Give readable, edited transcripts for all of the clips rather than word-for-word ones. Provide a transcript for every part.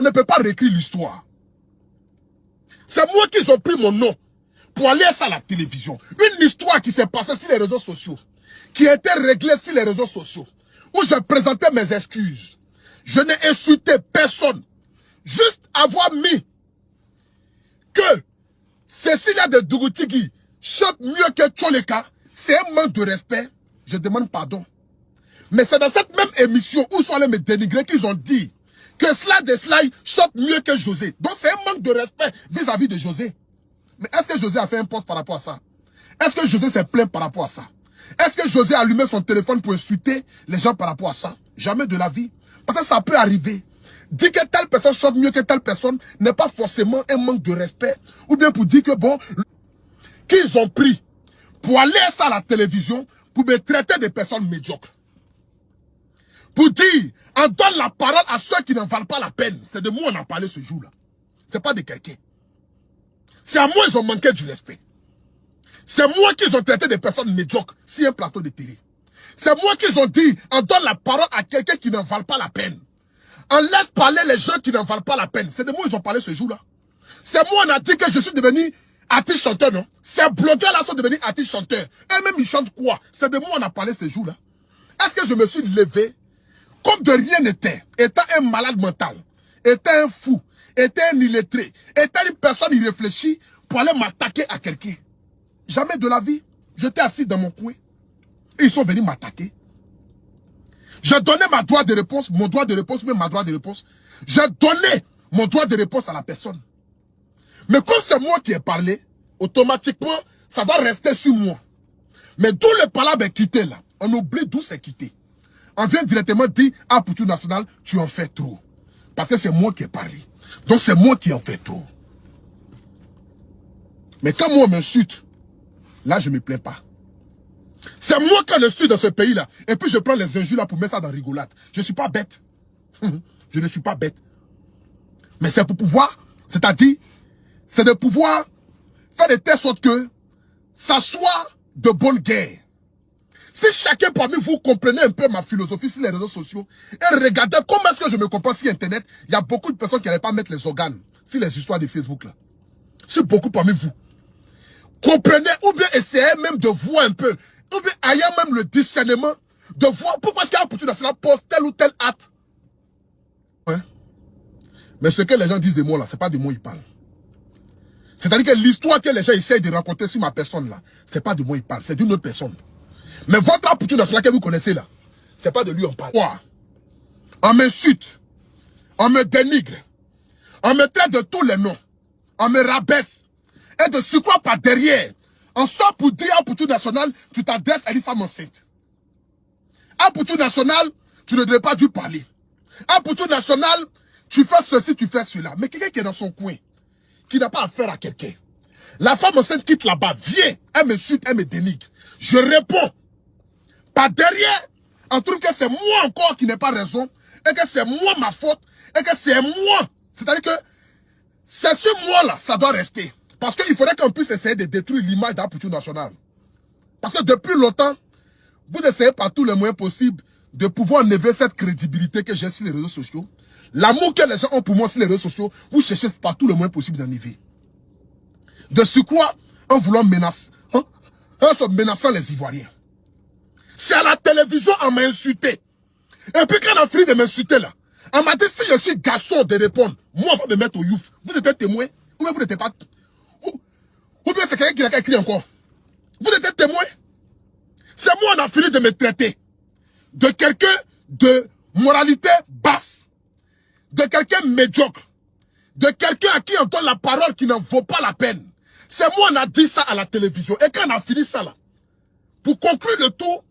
On ne peut pas réécrire l'histoire. C'est moi qui ont pris mon nom pour aller à la télévision. Une histoire qui s'est passée sur les réseaux sociaux, qui a été réglée sur les réseaux sociaux, où je présentais mes excuses. Je n'ai insulté personne. Juste avoir mis que Cécilia de Dougoutigi chante mieux que Tcholeka, c'est un manque de respect. Je demande pardon. Mais c'est dans cette même émission où sont allés me dénigrer qu'ils ont dit que Sly de Sly chante mieux que José. Donc c'est un manque de respect vis-à-vis de José. Mais est-ce que José a fait un poste par rapport à ça? Est-ce que José s'est plaint par rapport à ça? Est-ce que José a allumé son téléphone pour insulter les gens par rapport à ça? Jamais de la vie. Parce que ça peut arriver. Dire que telle personne chante mieux que telle personne n'est pas forcément un manque de respect. Ou bien pour dire que bon, qu'ils ont pris pour aller ça à la télévision pour me traiter de personnes médiocres. Pour dire, on donne la parole à ceux qui n'en valent pas la peine. C'est de moi on a parlé ce jour-là. C'est pas de quelqu'un. C'est à moi ils ont manqué du respect. C'est moi qu'ils ont traité de personnes médiocres sur un plateau de télé. C'est moi qu'ils ont dit, on donne la parole à quelqu'un qui n'en valent pas la peine. On laisse parler les gens qui n'en valent pas la peine. C'est de moi ils ont parlé ce jour-là. C'est moi on a dit que je suis devenu artiste chanteur, non? Ces blogueurs-là sont devenus artistes chanteurs. Eux-mêmes ils chantent quoi? C'est de moi on a parlé ce jour-là. Est-ce que je me suis levé comme de rien n'était, étant un malade mental, étant un fou, étant un illettré, étant une personne irréfléchie pour aller m'attaquer à quelqu'un? Jamais de la vie. J'étais assis dans mon coin. Et ils sont venus m'attaquer. Je donnais ma droit de réponse, mon droit de réponse, même ma droit de réponse. Je donnais mon droit de réponse à la personne. Mais comme c'est moi qui ai parlé, automatiquement, ça doit rester sur moi. Mais d'où le palabre est quitté là? On oublie d'où c'est quitté. On vient directement dire, ah, pour tout national, tu en fais trop. Parce que c'est moi qui ai parlé. Donc c'est moi qui en fais trop. Mais quand moi on m'insulte, là je ne me plains pas. C'est moi qui le suis dans ce pays-là. Et puis je prends les injures là pour mettre ça dans rigolade. Je ne suis pas bête. Je ne suis pas bête. Mais c'est pour pouvoir, c'est-à-dire, c'est de pouvoir faire de telle sorte que ça soit de bonne guerre. Si chacun parmi vous comprenez un peu ma philosophie sur les réseaux sociaux et regardez comment est-ce que je me comprends sur Internet, il y a beaucoup de personnes qui n'allaient pas mettre les organes sur les histoires de Facebook là. Si beaucoup parmi vous comprenez ou bien essayez même de voir un peu, ou bien ayez même le discernement de voir pourquoi est-ce qu'il y a pour tout cela poste tel ou tel acte. Hein? Mais ce que les gens disent de moi là, c'est pas de moi ils parlent. C'est-à-dire que l'histoire que les gens essayent de raconter sur ma personne là, c'est pas de moi ils parlent, c'est d'une autre personne. Mais votre Poutou national que vous connaissez là, c'est pas de lui on parle. On m'insulte, on me dénigre, on me traite de tous les noms, on me rabaisse. Et de ce quoi par derrière, on sort pour dire à Poutou national, tu t'adresses à une femme enceinte. À Poutou national, tu ne devrais pas dû parler. À Poutou national, tu fais ceci, tu fais cela. Mais quelqu'un qui est dans son coin, qui n'a pas affaire à quelqu'un. La femme enceinte quitte là-bas, vient, elle m'insulte, elle me dénigre. Je réponds. Par derrière, on trouve que c'est moi encore qui n'ai pas raison, et que c'est moi ma faute, et que c'est moi. C'est-à-dire que c'est ce moi-là, ça doit rester. Parce qu'il faudrait qu'on puisse essayer de détruire l'image d'un Poutou national. Parce que depuis longtemps, vous essayez par tous les moyens possibles de pouvoir enlever cette crédibilité que j'ai sur les réseaux sociaux. L'amour que les gens ont pour moi sur les réseaux sociaux, vous cherchez par tous les moyens possibles d'enlever. De ce quoi, en voulant menacer, en menaçant les Ivoiriens. C'est à la télévision, on m'a insulté. Et puis quand on a fini de m'insulter là, on m'a dit si je suis garçon de répondre, moi on va me mettre au youf. Vous êtes témoin, ou bien vous n'êtes pas. Ou bien c'est quelqu'un qui n'a qu'à écrire encore. Vous êtes témoin. C'est moi on a fini de me traiter. De quelqu'un de moralité basse. De quelqu'un médiocre. De quelqu'un à qui on donne la parole qui n'en vaut pas la peine. C'est moi on a dit ça à la télévision. Et quand on a fini ça là, pour conclure le tour,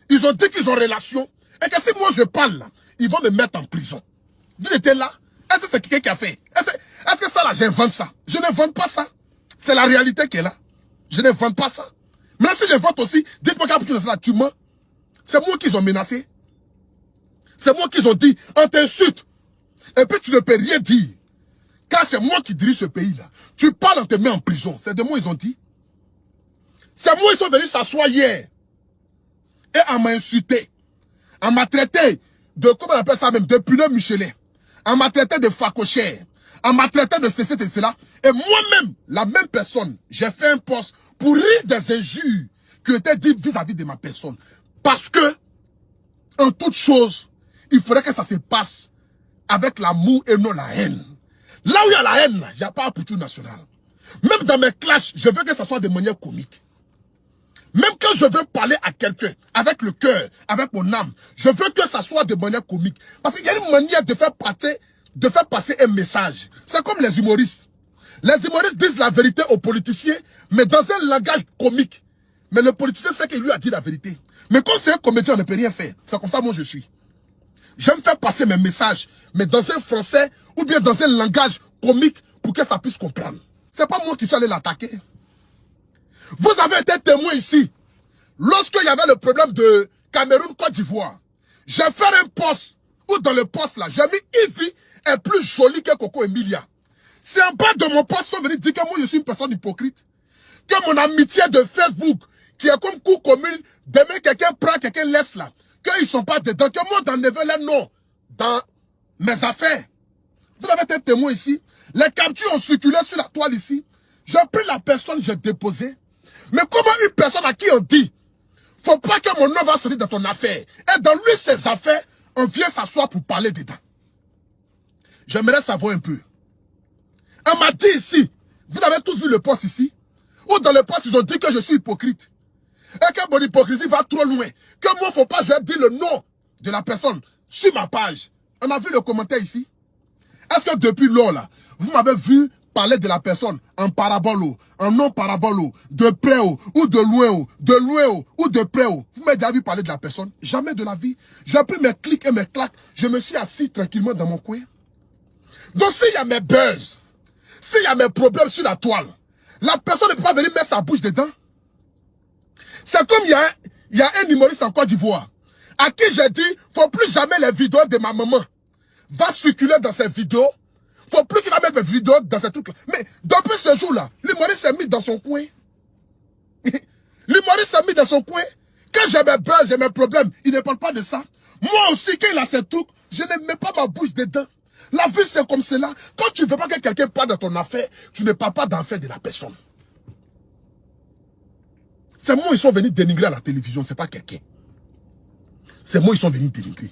ils ont dit qu'ils ont relation. Et que si moi je parle là, ils vont me mettre en prison. Vous étiez là? Est-ce que c'est quelqu'un qui a fait? Est-ce que ça là, j'invente ça? Je n'invente pas ça. C'est la réalité qui est là. Je n'invente pas ça. Mais si j'invente aussi, dites-moi qu'à partir de cela, tu mens. C'est moi qu'ils ont menacé. C'est moi qu'ils ont dit, on t'insulte. Et puis tu ne peux rien dire. Car c'est moi qui dirige ce pays-là. Tu parles, on te met en prison. C'est de moi ils ont dit. C'est moi ils sont venus s'asseoir hier. Et on m'a insulté. On m'a traité de, comment on appelle ça même, de puneur Michelin. On m'a traité de facochère. On m'a traité de ceci et cela. Et moi-même, la même personne, j'ai fait un post pour rire des injures qui étaient dites vis-à-vis de ma personne. Parce que, en toute chose, il faudrait que ça se passe avec l'amour et non la haine. Là où il y a la haine, il n'y a pas un Poutou national. Même dans mes clashs, je veux que ça soit de manière comique. Même quand je veux parler à quelqu'un, avec le cœur, avec mon âme, je veux que ça soit de manière comique. Parce qu'il y a une manière de faire passer un message. C'est comme les humoristes. Les humoristes disent la vérité aux politiciens, mais dans un langage comique. Mais le politicien sait qu'il lui a dit la vérité. Mais quand c'est un comédien, on ne peut rien faire. C'est comme ça moi je suis. J'aime faire passer mes messages, mais dans un français ou bien dans un langage comique pour que ça puisse comprendre. C'est pas moi qui suis allé l'attaquer. Vous avez été témoin ici. Lorsqu'il y avait le problème de Cameroun-Côte d'Ivoire, j'ai fait un post, où dans le post là, j'ai mis Ivy est plus jolie que Coco Emilia. C'est en bas de mon post, ils sont venus dire que moi je suis une personne hypocrite. Que mon amitié de Facebook, qui est comme coup commune, demain quelqu'un prend, quelqu'un laisse là. Qu'ils ne sont pas dedans, que moi dans Nevele, non. Dans mes affaires. Vous avez été témoin ici. Les captures ont circulé sur la toile ici. J'ai pris la personne, j'ai déposé. Mais comment une personne à qui on dit, faut pas que mon nom va sortir dans ton affaire. Et dans lui, ses affaires, on vient s'asseoir pour parler dedans. J'aimerais savoir un peu. On m'a dit ici, vous avez tous vu le post ici, où dans le post, ils ont dit que je suis hypocrite. Et que mon hypocrisie va trop loin. Que moi, faut pas, je vais dire le nom de la personne sur ma page. On a vu le commentaire ici. Est-ce que depuis lors, là, vous m'avez vu parler de la personne en parabole, en non-parabole, de près ou de loin, ou de près. Vous m'avez déjà vu parler de la personne? Jamais de la vie. J'ai pris mes clics et mes claques. Je me suis assis tranquillement dans mon coin. Donc s'il y a mes buzz, s'il y a mes problèmes sur la toile, la personne ne peut pas venir mettre sa bouche dedans. C'est comme il y a un humoriste en Côte d'Ivoire à qui j'ai dit, faut plus jamais les vidéos de ma maman va circuler dans ces vidéos. Faut plus qu'il va mettre des vidéos dans ces trucs-là. Mais depuis ce jour-là, l'humoriste s'est mis dans son coin. L'humoriste s'est mis dans son coin. Quand j'ai mes buzz, j'ai mes problèmes, il ne parle pas de ça. Moi aussi, quand il a ces trucs, je ne mets pas ma bouche dedans. La vie, c'est comme cela. Quand tu ne veux pas que quelqu'un parle de ton affaire, tu ne parles pas d'affaire de la personne. C'est moi, ils sont venus dénigrer à la télévision, c'est pas quelqu'un. C'est moi, ils sont venus dénigrer.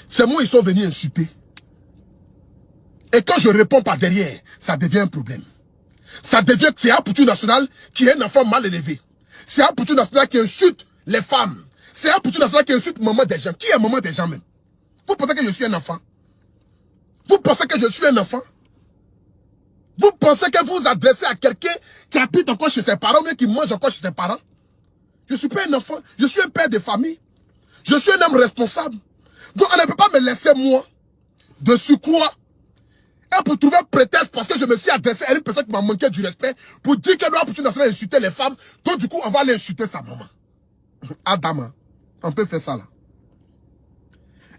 C'est moi, ils sont venus insulter. Et quand je réponds par derrière, ça devient un problème. Ça devient que c'est un Poutou national qui est un enfant mal élevé. C'est un Poutou national qui insulte les femmes. C'est un Poutou national qui insulte maman des gens. Qui est maman des gens même? Vous pensez que je suis un enfant? Vous pensez que je suis un enfant? Vous pensez que vous vous adressez à quelqu'un qui habite encore chez ses parents ou bien qui mange encore chez ses parents? Je ne suis pas un enfant. Je suis un père de famille. Je suis un homme responsable. Donc on ne peut pas me laisser moi de surcroît. Et pour trouver un prétexte parce que je me suis adressé à une personne qui m'a manqué du respect pour dire que l'homme Poutou national insulter les femmes. Donc du coup on va aller insulter sa maman. Adama, on peut faire ça là.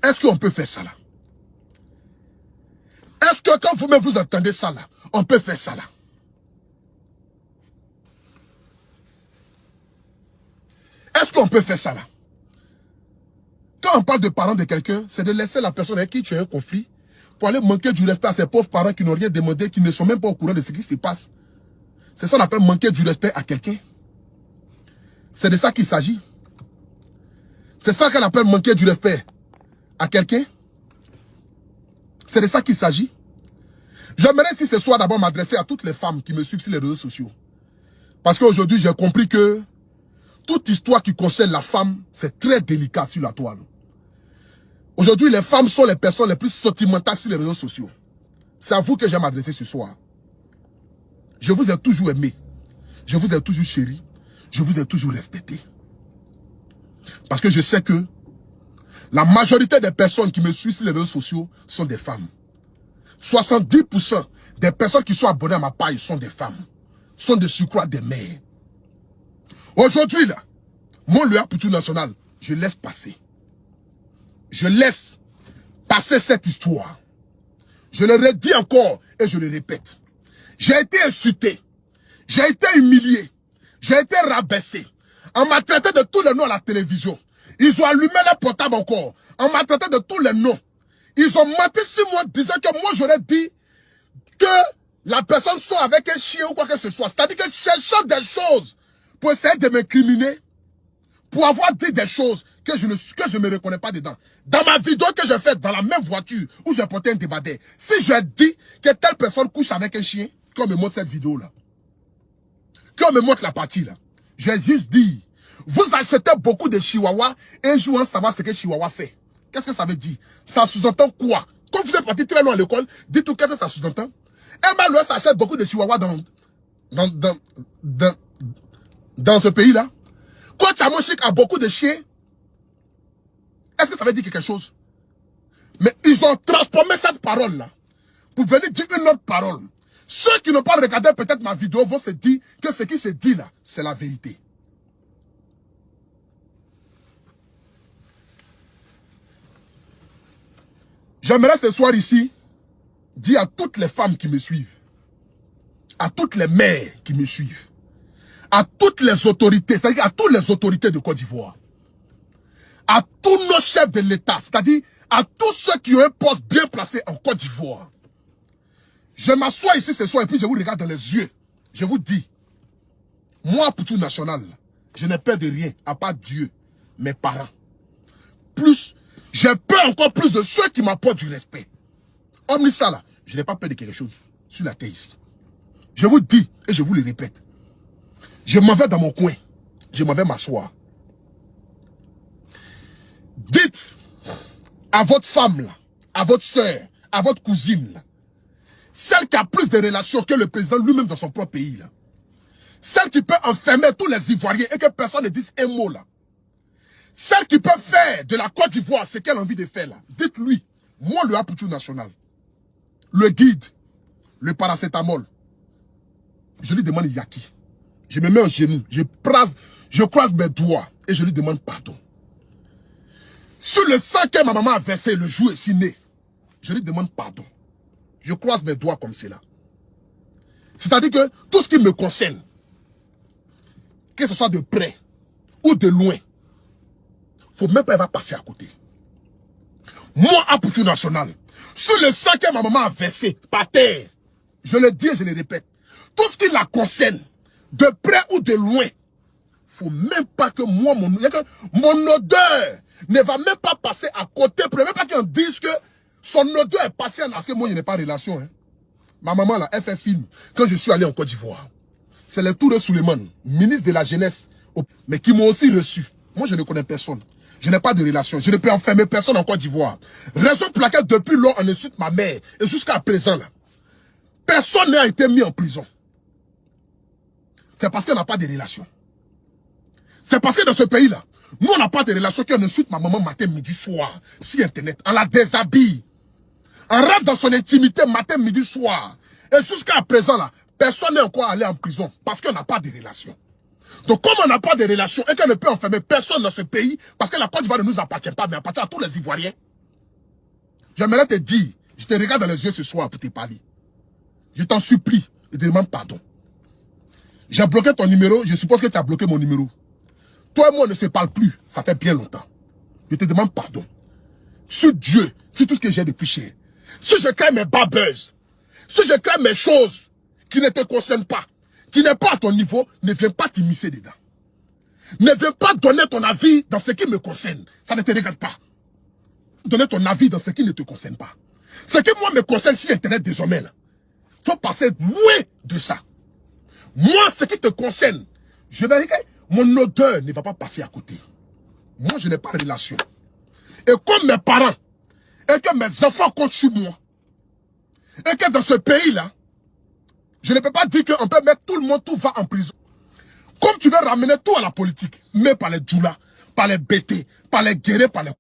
Est-ce qu'on peut faire ça là? Est-ce que quand vous-même vous entendez ça là, on peut faire ça là? Est-ce qu'on peut faire ça là? Quand on parle de parents de quelqu'un, c'est de laisser la personne avec qui tu as un conflit pour aller manquer du respect à ses pauvres parents qui n'ont rien demandé, qui ne sont même pas au courant de ce qui se passe. C'est ça qu'on appelle manquer du respect à quelqu'un. C'est de ça qu'il s'agit. C'est ça qu'on appelle manquer du respect à quelqu'un. C'est de ça qu'il s'agit. J'aimerais si ce soir d'abord m'adresser à toutes les femmes qui me suivent sur les réseaux sociaux. Parce qu'aujourd'hui, j'ai compris que toute histoire qui concerne la femme, c'est très délicat sur la toile. Aujourd'hui, les femmes sont les personnes les plus sentimentales sur les réseaux sociaux. C'est à vous que j'aime m'adresser ce soir. Je vous ai toujours aimé. Je vous ai toujours chéri. Je vous ai toujours respecté. Parce que je sais que la majorité des personnes qui me suivent sur les réseaux sociaux sont des femmes. 70% des personnes qui sont abonnées à ma page sont des femmes. Sont de surcroît des mères. Aujourd'hui, là, mon Léa Poutou national, je laisse passer. Je laisse passer cette histoire. Je le redis encore et je le répète. J'ai été insulté. J'ai été humilié. J'ai été rabaissé. On m'a traité de tous les noms à la télévision. Ils ont allumé les portables encore. On m'a traité de tous les noms. Ils ont menti sur moi disant que moi j'aurais dit que la personne soit avec un chien ou quoi que ce soit. C'est-à-dire que cherchant des choses pour essayer de m'incriminer, pour avoir dit des choses que je ne me reconnais pas dedans. Dans ma vidéo que j'ai faite dans la même voiture où j'ai porté un débardeur, si je dis que telle personne couche avec un chien, qu'on me montre cette vidéo-là, qu'on me montre la partie là, j'ai juste dit, vous achetez beaucoup de chihuahuas et un jour on savoir ce que chihuahua fait. Qu'est-ce que ça veut dire? Ça sous-entend quoi? Quand vous êtes parti très loin à l'école, dites-vous qu'est-ce que ça sous-entend? MLOS achète beaucoup de chihuahuas dans ce pays-là. Quand Chamochik a beaucoup de chiens, est-ce que ça veut dire quelque chose? Mais ils ont transformé cette parole-là pour venir dire une autre parole. Ceux qui n'ont pas regardé peut-être ma vidéo vont se dire que ce qui se dit là, c'est la vérité. J'aimerais ce soir ici dire à toutes les femmes qui me suivent, à toutes les mères qui me suivent, à toutes les autorités, c'est-à-dire à toutes les autorités de Côte d'Ivoire, à tous nos chefs de l'État, c'est-à-dire à tous ceux qui ont un poste bien placé en Côte d'Ivoire. Je m'assois ici ce soir et puis je vous regarde dans les yeux. Je vous dis, moi, pour tout national, je n'ai peur de rien, à part Dieu, mes parents. Plus, j'ai peur encore plus de ceux qui m'apportent du respect. Hormis ça là, je n'ai pas peur de quelque chose sur la terre ici. Je vous dis et je vous le répète. Je m'en vais dans mon coin. Je m'en vais m'asseoir. Dites à votre femme là, à votre soeur, à votre cousine là, celle qui a plus de relations que le président lui-même dans son propre pays là, celle qui peut enfermer tous les Ivoiriens et que personne ne dise un mot là, celle qui peut faire de la Côte d'Ivoire ce qu'elle a envie de faire là, dites-lui, moi le Apoutou national, le guide, le paracétamol, je lui demande Yaki. Je me mets en genou, je croise mes doigts et je lui demande pardon. Sur le sang que ma maman a versé le jour est si né, je lui demande pardon. Je croise mes doigts comme cela. C'est-à-dire que tout ce qui me concerne, que ce soit de près ou de loin, faut même pas passer à côté. Moi, Apoutou national, sur le sang que ma maman a versé par terre, je le dis et je le répète, tout ce qui la concerne, de près ou de loin, faut même pas que moi, mon odeur ne va même pas passer à côté, pour même pas qu'on dise que son odeur est passée parce que moi, je n'ai pas de relation. Hein. Ma maman, là, elle fait film. Quand je suis allé en Côte d'Ivoire, c'est le Touré Souleymane, ministre de la Jeunesse, mais qui m'ont aussi reçu. Moi, je ne connais personne. Je n'ai pas de relation. Je ne peux enfermer personne en Côte d'Ivoire. Raison pour laquelle, depuis lors, on insulte ma mère. Et jusqu'à présent, là, personne n'a été mis en prison. C'est parce qu'on n'a pas de relation. C'est parce que dans ce pays-là, nous, on n'a pas de relation qu'on insulte ma maman matin, midi, soir, sur Internet. On la déshabille. On rentre dans son intimité matin, midi, soir. Et jusqu'à présent, là, personne n'est encore allé en prison parce qu'on n'a pas de relation. Donc, comme on n'a pas de relation et qu'on ne peut enfermer personne dans ce pays, parce que la Côte d'Ivoire ne nous appartient pas, mais appartient à tous les Ivoiriens, j'aimerais te dire, je te regarde dans les yeux ce soir pour te parler. Je t'en supplie et te demande pardon. J'ai bloqué ton numéro, je suppose que tu as bloqué mon numéro. Toi et moi, on ne se parle plus, ça fait bien longtemps. Je te demande pardon. Sur Dieu, c'est tout ce que j'ai de plus cher. Si je crée mes bad buzz, si je crée mes choses qui ne te concernent pas, qui n'est pas à ton niveau, ne viens pas t'immiscer dedans. Ne viens pas donner ton avis dans ce qui me concerne. Ça ne te regarde pas. Donner ton avis dans ce qui ne te concerne pas. Ce qui moi me concerne sur Internet désormais, il faut passer loin de ça. Moi, ce qui te concerne, je vais dire que mon odeur ne va pas passer à côté. Moi, je n'ai pas de relation. Et comme mes parents, et que mes enfants comptent sur moi, et que dans ce pays-là, je ne peux pas dire qu'on peut mettre tout le monde, tout va en prison. Comme tu veux ramener tout à la politique, mais par les djoulas, par les BT, par les guerriers, par les